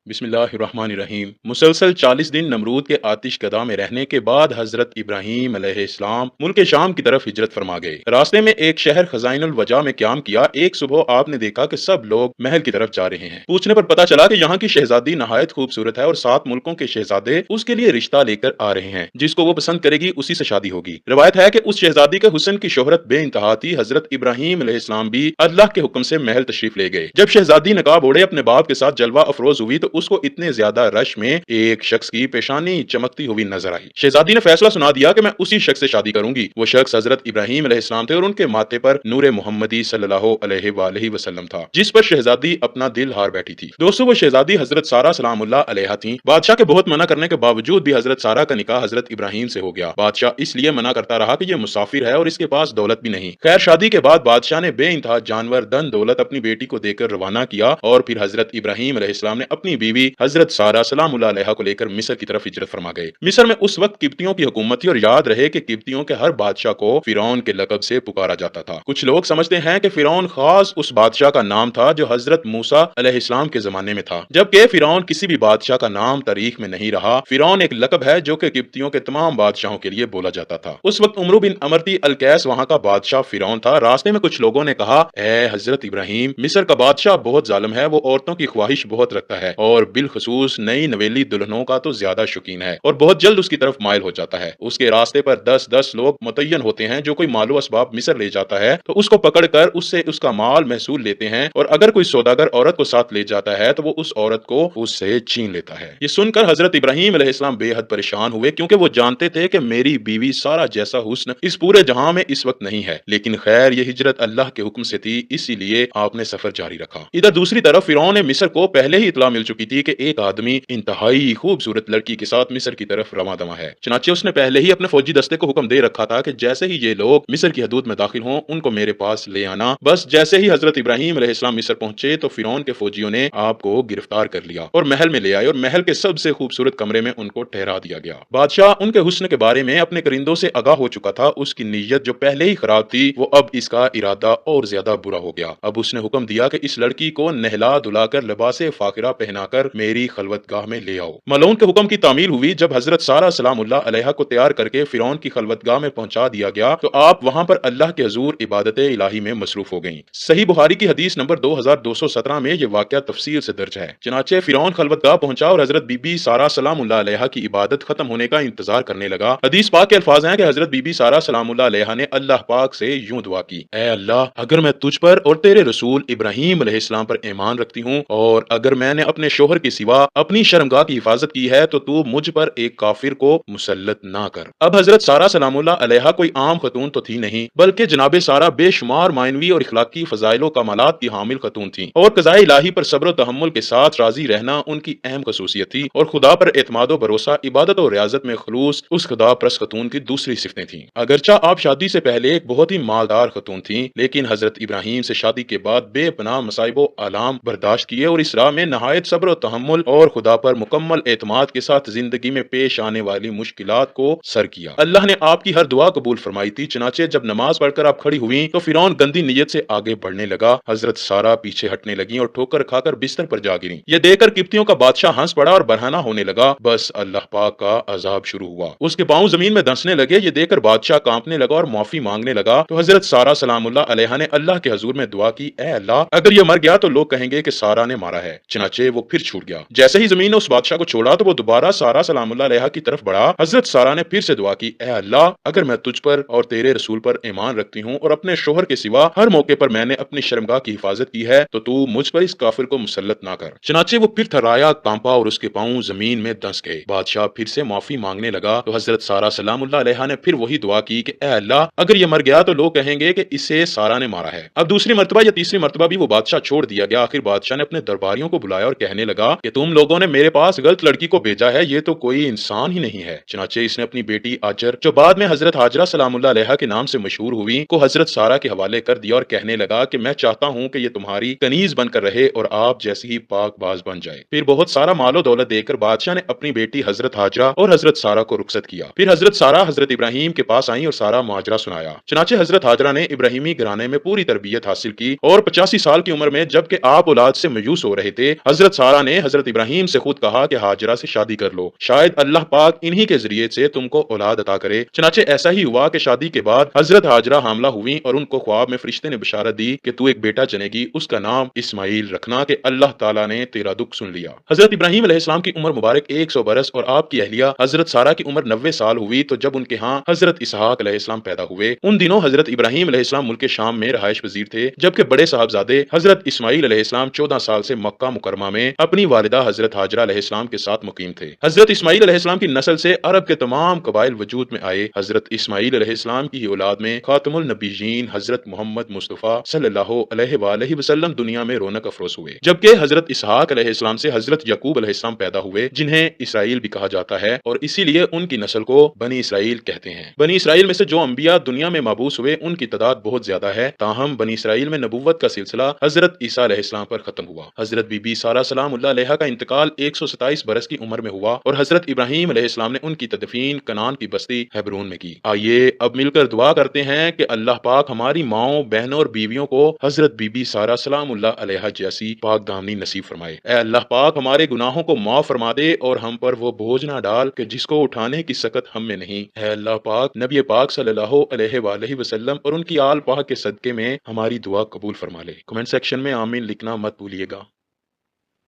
बिस्मिल्लाहिर्रहमानिर्रहीम। मुसलसल 40 दिन नमरूद के आतिश कदा में रहने के बाद हजरत इब्राहीम अलैहिस्सलाम मुल्क शाम की तरफ हिजरत फरमा गए। रास्ते में एक शहर खजाइनुल वजा में क्याम किया। एक सुबह आपने देखा कि सब लोग महल की तरफ जा रहे हैं। पूछने पर पता चला कि यहाँ की शहजादी नहायत खूबसूरत है और 7 मुल्कों के शहजादे उसके लिए रिश्ता लेकर आ रहे हैं। जिसको वो पसंद करेगी उसी से शादी होगी। रिवायत है कि उस शहजादी के हुस्न की शोहरत बेइंतहा थी। हजरत इब्राहीम अलैहिस्सलाम भी अल्लाह के हुक्म से महल तशरीफ ले गए। जब शहजादी नकाब ओढ़े अपने बाप के साथ जलवा अफरोज हुई तो उसको इतने ज्यादा रश में एक शख्स की पेशानी चमकती हुई नजर आई। शहजादी ने फैसला सुना दिया कि मैं उसी शख्स से शादी करूंगी। वो शख्स हजरत इब्राहीम अलैहिस्सलाम थे और उनके माथे पर नूरे मोहम्मदी सल्लल्लाहु अलैहि वसल्लम था, जिस पर शहजादी अपना दिल हार बैठी थी। दोस्तों, वो शहजादी हजरत सारा सलामुल्लाह अलैहा थी। बादशाह के बहुत मना करने के बावजूद भी हजरत सारा का निकाह हजरत इब्राहीम से हो गया। बादशाह इसलिए मना करता रहा कि ये मुसाफिर है और इसके पास दौलत भी नहीं। खैर, शादी के बाद बादशाह ने बेइंतहा जानवर धन दौलत अपनी बेटी को देकर रवाना किया और फिर हजरत इब्राहीम अलैहिस्सलाम ने अपनी बीवी हजरत सारा सलामुल्लाह अलैहा को लेकर मिस्र की तरफ हिजरत फरमा गए। मिस्र में उस वक्त किब्तियों की हुकूमत थी और याद रहे कि किब्तियों के हर बादशाह को फिरौन के लकब से पुकारा जाता था। कुछ लोग समझते हैं कि फिरौन खास उस बादशाह का नाम था जो हजरत मूसा अलैहिस्सलाम के जमाने में था, जबकि फिरौन किसी भी बादशाह का नाम तारीख में नहीं रहा। फिरौन एक लकब है जो कि किब्तियों के तमाम बादशाहों के लिए बोला जाता था। उस वक्त उमरू बिन अमरती अलकैस वहां का बादशाह फिरौन था। रास्ते में कुछ लोगों ने कहा, ए हजरत इब्राहीम, मिस्र का बादशाह बहुत जालिम है। वो औरतों की ख्वाहिश बहुत रखता है और बिलखसूस नई नवेली दुल्हनों का तो ज्यादा शौकीन है और बहुत जल्द उसकी तरफ माइल हो जाता है। उसके रास्ते पर 10-10 लोग मुतय्यन होते हैं। जो कोई मालो असबाब मिस्र ले जाता है तो उसको पकड़कर उससे उसका माल महसूल लेते हैं और अगर कोई सौदागर औरत को साथ ले जाता है तो वो उस औरत को उससे छीन लेता है। ये सुनकर हजरत इब्राहीम अलैहिस्सलाम बेहद परेशान हुए, क्योंकि वो जानते थे कि मेरी बीवी सारा जैसा हुस्न इस पूरे जहां में इस वक्त नहीं है। लेकिन खैर, ये हिजरत अल्लाह के हुक्म से थी, इसीलिए आपने सफर जारी रखा। इधर दूसरी तरफ फिरौन ने मिस्र को पहले ही इतला मिल चुकी थी कि एक आदमी इंतहाई खूबसूरत लड़की के साथ मिस्र की तरफ रवां दवा है। चनाचे उसने पहले ही अपने फौजी दस्ते को हुक्म दे रखा था कि जैसे ही ये लोग मिस्र की हदूद में दाखिल हों उनको मेरे पास ले आना। बस जैसे ही हजरत इब्राहीम अलैहिस्सलाम मिस्र पहुंचे तो फिरौन के फौजियों ने आपको गिरफ्तार कर लिया और महल में ले आए और महल के सबसे खूबसूरत कमरे में उनको ठहरा दिया गया। बादशाह उनके हुस्न के बारे में अपने करिंदों से आगाह हो चुका था। उसकी नीयत जो पहले ही खराब थी वो अब इसका इरादा और ज्यादा बुरा हो गया। अब उसने हुक्म दिया कि इस लड़की को नहला धुलाकर लिबासे फाकिरा पहनाकर मेरी खलवतगाह में ले आओ। मलऊन के हुक्म की तामील हुई। जब हजरत सारा सलामुल्लाह अलैहा को तैयार करके फिरौन की खलवतगाह में पहुंचा दिया गया तो आप वहां पर अल्लाह के हुजूर इबादत इलाही में मसरूफ हो गईं। सही बुखारी की हदीस नंबर 2217 में यह वाकया तफसील से दर्ज है। चनाचे फिरौन खलवतगाह पहुंचा और हजरत बीबी सारा सलामुल्लाह अलैहा की इबादत खत्म होने का इंतजार करने लगा। हदीस पाक के अल्फाज हैं कि हजरत बीबी सारा सलामुल्लाह अलैहा ने अल्लाह पाक से यूं दुआ की, ऐ अल्लाह, अगर मैं तुझ पर और तेरे रसूल इब्राहीम अलैहिस्सलाम पर ईमान रखती हूँ और अगर मैंने अपने शोहर के सिवा अपनी शर्मगाह की हिफाजत की है तो तू मुझ पर एक काफिर को मुसल्लत ना कर। अब हजरत सारा सलामुल्लाह अलैहा कोई आम खतून तो थी नहीं, बल्कि जनाबे सारा बेशुमार मानवी और इखलाकी फजाइल कमालात की हामिल खतून थी और कज़ाए इलाही पर सब्र और तहम्मुल के साथ राजी रहना उनकी अहम खसूसियत थी और खुदा पर एतमाद भरोसा, इबादत और रियाजत में खुलूस उस खुदा परस्त खतून की दूसरी सिफतें थी। अगरचा आप शादी से पहले एक बहुत ही मालदार खतून थी, लेकिन हजरत इब्राहीम से शादी के बाद बेपनाह मसाइब आलाम बर्दाश्त किए और इस राह में नहायत सब्र और तहम्मुल और खुदा पर मुकम्मल एतमाद के साथ जिंदगी में पेश आने वाली मुश्किलात को सर किया। अल्लाह ने आपकी हर दुआ कबूल फरमाई थी। चनाचे जब नमाज पढ़कर आप खड़ी हुई तो फिरौन गंदी नीयत से आगे बढ़ने लगा। हजरत सारा पीछे हटने लगी और ठोकर खाकर बिस्तर पर जा गिरी। ये देखकर किब्तियों का बादशाह हंस पड़ा और बरहाना होने लगा। बस अल्लाह पाक का अजाब शुरू हुआ। उसके पांव जमीन में धंसने लगे। ये देखकर बादशाह कांपने लगा और माफी मांगने लगा। तो हजरत सारा सलामुल्लाह अलैहा ने अल्लाह के हुजूर में दुआ की, ऐ अल्लाह, अगर ये मर गया तो लोग कहेंगे कि सारा ने मारा है। चनाचे वो फिर छूट गया। जैसे ही जमीन ने उस बादशाह को छोड़ा तो वो दोबारा सारा सलामुल्लाह अलैहा की तरफ बढ़ा। हजरत सारा ने फिर से दुआ की, ऐ अल्लाह, अगर मैं तुझ पर और तेरे रसूल पर ईमान रखती हूँ और अपने शोहर के सिवा हर मौके पर मैंने अपनी शर्मगाह की हिफाजत की है तो तू मुझ पर इस काफिर को मुसल्लत ना कर। चनाचे वो फिर थर्राया, कांपा और उसके पांव जमीन में धंस गए। बादशाह फिर से माफी मांगने लगा तो हजरत सारा सलामुल्लाह अलैहा ने फिर वही दुआ की कि ऐ अल्लाह, अगर ये मर गया तो लोग कहेंगे कि इसे सारा ने मारा है। अब दूसरी मर्तबा या तीसरी मर्तबा भी वो बादशाह छोड़ दिया गया। आखिर बादशाह ने अपने दरबारियों को बुलाया और कहने लगा कि तुम लोगों ने मेरे पास गलत लड़की को भेजा है, ये तो कोई इंसान ही नहीं है। चनाचे इसने अपनी बेटी आजर, जो बाद में हजरत हाजरा सलामुल्लाह अलैहा के नाम से मशहूर हुई, को हजरत सारा के हवाले कर दिया और कहने लगा कि मैं चाहता हूँ कि ये तुम्हारी कनीज बनकर रहे और आप जैसी ही पाक बाज बन जाए। फिर बहुत सारा मालो दौलत देकर बादशाह ने अपनी बेटी हजरत हाजरा और हजरत सारा को रुखसत किया। फिर हजरत सारा हजरत इब्राहीम के पास आई और सारा माजरा सुनाया। चनाचे हजरत हाजरा ने इब्राहिमी घराने में पूरी तरबियत हासिल की और 85 साल की उम्र में जबकि आप औलाद से मायूस हो रहे थे, हजरत सारा ताला ने हजरत इब्राहिम से खुद कहा कि हाजरा से शादी कर लो, शायद अल्लाह पाक इन्हीं के जरिए से तुमको औलाद अता करे। चनाचे ऐसा ही हुआ कि शादी के बाद हजरत हाजरा हामला हुई और उनको ख्वाब में फरिश्ते ने बशारत दी कि तू एक बेटा जनेगी, उसका नाम इस्माइल रखना कि अल्लाह ताला ने तेरा दुख सुन लिया। हजरत इब्राहिम अलैहिस्सलाम की उम्र मुबारक 100 बरस और आपकी अहलिया हजरत सारा की उम्र 90 साल हुई तो जब उनके यहाँ हजरत इसहाक अलैहिस्सलाम पैदा हुए। उन दिनों हजरत इब्राहिम अलैहिस्सलाम मुल्क शाम में रहायश पजीर थे, जबकि बड़े साहबजादे हजरत इस्माइल अलैहिस्सलाम 14 साल से मक्का मुकरमा में अपनी वालिदा हजरत हाजरा अलैहिस्सलाम के साथ मुकीम थे। हजरत इस्माइल अलैहिस्सलाम की नस्ल से अरब के तमाम कबाइल वजूद में आए। हजरत इस्माइल अलैहिस्सलाम की ही औलाद में खातमुल नबीयीन हजरत मोहम्मद मुस्तफा सल्लल्लाहु अलैहि वसल्लम दुनिया में रौनक अफरोज हुए, जबकि हजरत इसहाक अलैहिस्सलाम से हजरत यकूब अलैहिस्सलाम पैदा हुए, जिन्हें इसराइल भी कहा जाता है और इसीलिए उनकी नस्ल को बनी इसराइल कहते हैं। बनी इसराइल में से जो अंबिया दुनिया में मबूस हुए उनकी तादाद बहुत ज्यादा है, ताहम बनी इसराइल में नबुव्वत का सिलसिला हजरत ईसा अलैहिस्सलाम पर खत्म हुआ। हजरत बीबी सारा सलामुल्लाह अलैहा का इंतकाल 127 बरस की उम्र में हुआ और हजरत इब्राहिम अलैहिस्सलाम ने उनकी तदफीन कनान की बस्ती हेब्रोन में की। आइए अब मिलकर दुआ करते हैं कि अल्लाह पाक हमारी माओ, बहनों और बीवियों को हजरत बीबी सारा सलामुल्लाह अलैहा जैसी पाक दामनी नसीब फरमाए। ऐ अल्लाह पाक हमारे गुनाहों को माफ फरमा दे और हम पर वो बोझ ना डाल कि जिसको उठाने की सकत हम में नहीं। है अल्लाह पाक नबी पाक सल्लल्लाहु अलैहि वसल्लम और उनकी आल पाक के सदके में हमारी दुआ कबूल फरमा ले। कमेंट सेक्शन में आमीन लिखना मत भूलिएगा।